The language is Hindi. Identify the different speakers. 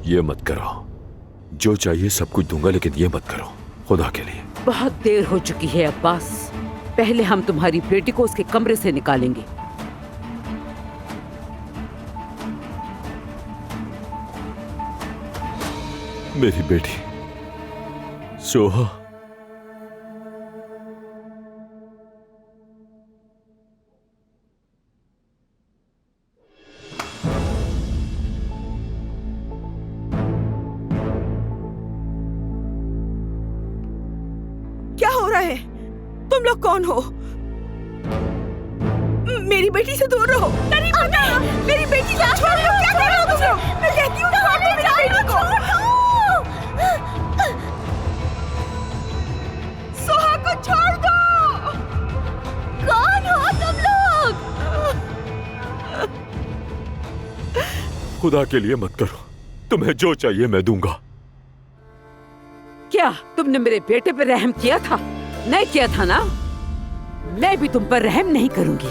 Speaker 1: ये मत करो। जो चाहिए सब कुछ दूंगा, लेकिन ये मत करो, खुदा के लिए।
Speaker 2: बहुत देर हो चुकी है अब्बास। पहले हम तुम्हारी बेटी को उसके कमरे से निकालेंगे।
Speaker 1: मेरी बेटी सोहा।
Speaker 3: क्या हो रहा है? तुम लोग कौन हो? मेरी बेटी से दूर रहो। मेरी बेटी को छोड़ दो। क्या कर रहे हो तुम लोग? मैं कहती हूँ छोड़ दो मेरी बेटी को। सोहा को छोड़ दो।
Speaker 4: कौन हो तुम लोग?
Speaker 1: खुदा के लिए मत करो, तुम्हें जो चाहिए मैं दूंगा।
Speaker 2: क्या तुमने मेरे बेटे पर रहम किया था? नहीं किया था ना? मैं भी तुम पर रहम नहीं करूंगी।